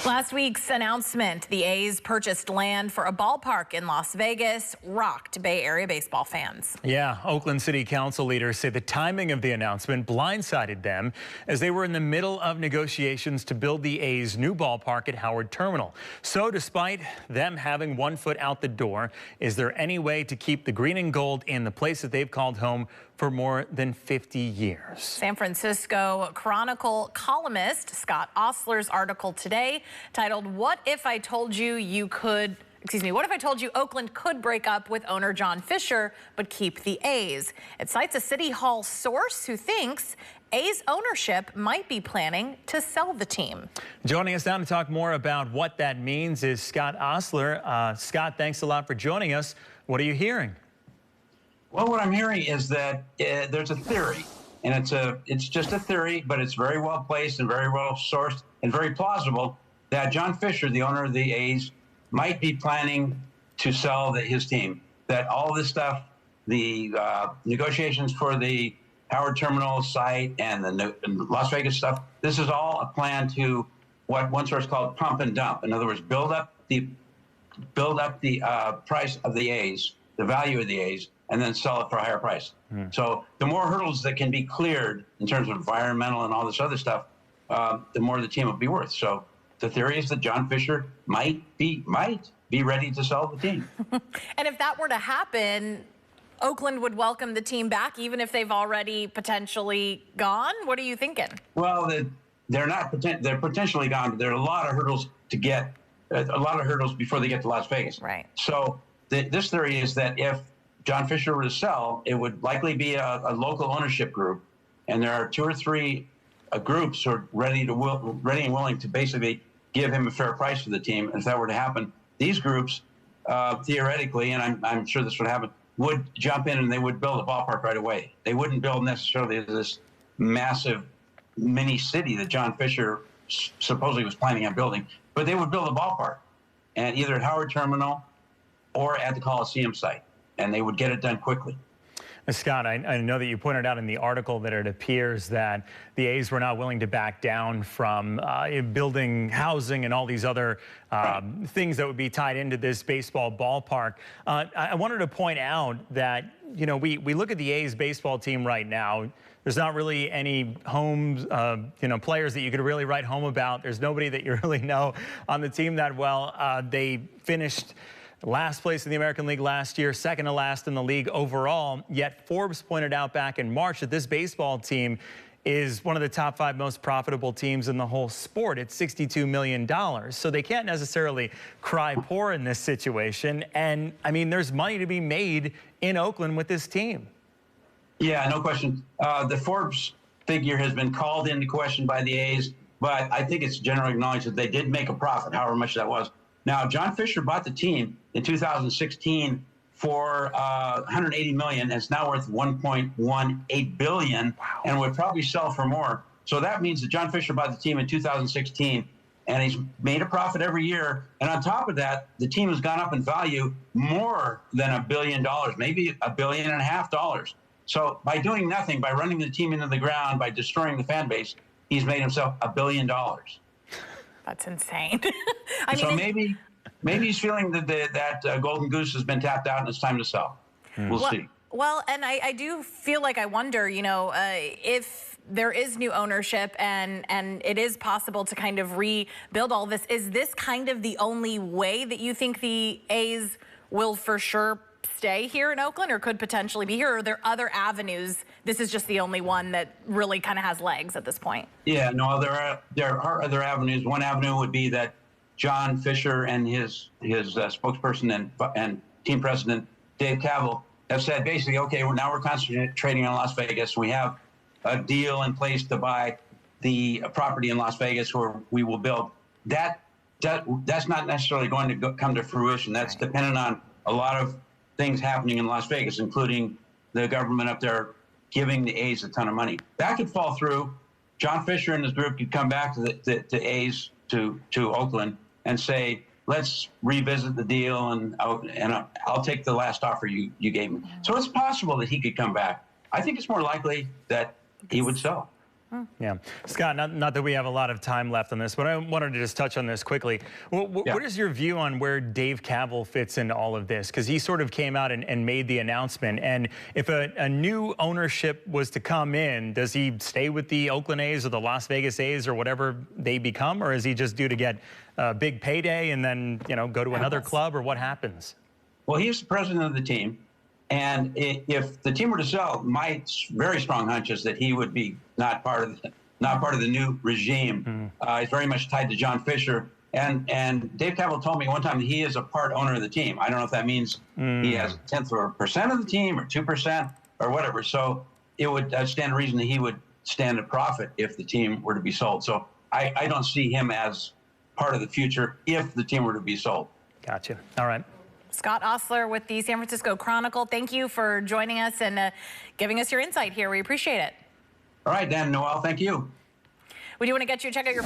Last week's announcement, the A's purchased land for a ballpark in Las Vegas, rocked Bay Area baseball fans. Yeah, Oakland City Council leaders say the timing of the announcement blindsided them as they were in the middle of negotiations to build the A's new ballpark at Howard Terminal. So despite them having one foot out the door, is there any way to keep the green and gold in the place that they've called home for more than 50 years? San Francisco Chronicle columnist Scott Ostler's article today titled, "What if I told you what if I told you Oakland could break up with owner John Fisher but keep the A's?" It cites a City Hall source who thinks A's ownership might be planning to sell the team. Joining us now to talk more about what that means is Scott Ostler. Scott, thanks a lot for joining us. What are you hearing? Well, what I'm hearing is that there's a theory, and it's just a theory, but it's very well placed and very well sourced and very plausible that John Fisher, the owner of the A's, might be planning to sell his team. That all this stuff, the negotiations for the Howard Terminal site and the Las Vegas stuff, this is all a plan to what one source called pump and dump. In other words, build up the price of the A's, the value of the A's, and then sell it for a higher price. So the more hurdles that can be cleared in terms of environmental and all this other stuff, the more the team will be worth. So the theory is that John Fisher might be ready to sell the team. And if that were to happen, Oakland would welcome the team back, even if they've already potentially gone? What are you thinking? Well, they're potentially gone, but there are a lot of hurdles to get, a lot of hurdles before they get to Las Vegas. Right. So this theory is that if John Fisher were to sell, it would likely be a local ownership group, and there are 2 or 3 groups who are ready and willing to basically give him a fair price for the team. And if that were to happen, these groups, theoretically, and I'm sure this would happen, would jump in and they would build a ballpark right away. They wouldn't build necessarily this massive mini city that John Fisher supposedly was planning on building, but they would build a ballpark, and either at Howard Terminal or at the Coliseum site, and they would get it done quickly. Scott, I know that you pointed out in the article that it appears that the A's were not willing to back down from building housing and all these other things that would be tied into this baseball ballpark. I wanted to point out that, you know, we look at the A's baseball team right now. There's not really any homes, players that you could really write home about. There's nobody that you really know on the team that well. They finished last place in the American League last year, second to last in the league overall. Yet Forbes pointed out back in March that this baseball team is one of the top 5 most profitable teams in the whole sport. It's $62 million. So they can't necessarily cry poor in this situation. And I mean, there's money to be made in Oakland with this team. Yeah, no question. The Forbes figure has been called into question by the A's, but I think it's generally acknowledged that they did make a profit, however much that was. Now, John Fisher bought the team in 2016 for $180 million. It's now worth $1.18 billion, and would probably sell for more. So that means that John Fisher bought the team in 2016, and he's made a profit every year. And on top of that, the team has gone up in value more than $1 billion, maybe $1.5 billion. So by doing nothing, by running the team into the ground, by destroying the fan base, he's made himself $1 billion. That's insane. Maybe he's feeling that Golden Goose has been tapped out and it's time to sell. We'll see. Well, and I do feel like I wonder, if there is new ownership and it is possible to kind of rebuild all this, is this kind of the only way that you think the A's will for sure stay here in Oakland, or could potentially be here? Or are there other avenues? This is just the only one that really kind of has legs at this point. Yeah, no, there are other avenues. One avenue would be that John Fisher and his spokesperson and team president Dave Campbell have said basically, okay, we're concentrating on Las Vegas. We have a deal in place to buy the property in Las Vegas where we will build. That's not necessarily going to come to fruition. That's dependent on a lot of things happening in Las Vegas, including the government up there giving the A's a ton of money. That could fall through. John Fisher and his group could come back to the A's, to Oakland, and say, let's revisit the deal, and I'll take the last offer you gave me. So it's possible that he could come back. I think it's more likely that he would sell. Yeah. Scott, not that we have a lot of time left on this, but I wanted to just touch on this quickly. What is your view on where Dave Campbell fits into all of this? Because he sort of came out and made the announcement. And if a new ownership was to come in, does he stay with the Oakland A's or the Las Vegas A's or whatever they become? Or is he just due to get a big payday and then, go to another club, or what happens? Well, he's the president of the team. And if the team were to sell, my very strong hunch is that he would be not part of the new regime. He's very much tied to John Fisher. And Dave Campbell told me one time that he is a part owner of the team. I don't know if that means he has 1/10 of a percent of the team or 2% or whatever. So it would stand to reason that he would stand to profit if the team were to be sold. So I don't see him as part of the future if the team were to be sold. Gotcha. All right. Scott Ostler with the San Francisco Chronicle. Thank you for joining us and giving us your insight here. We appreciate it. All right, Dan, Noelle, thank you. We do want to get you to check out your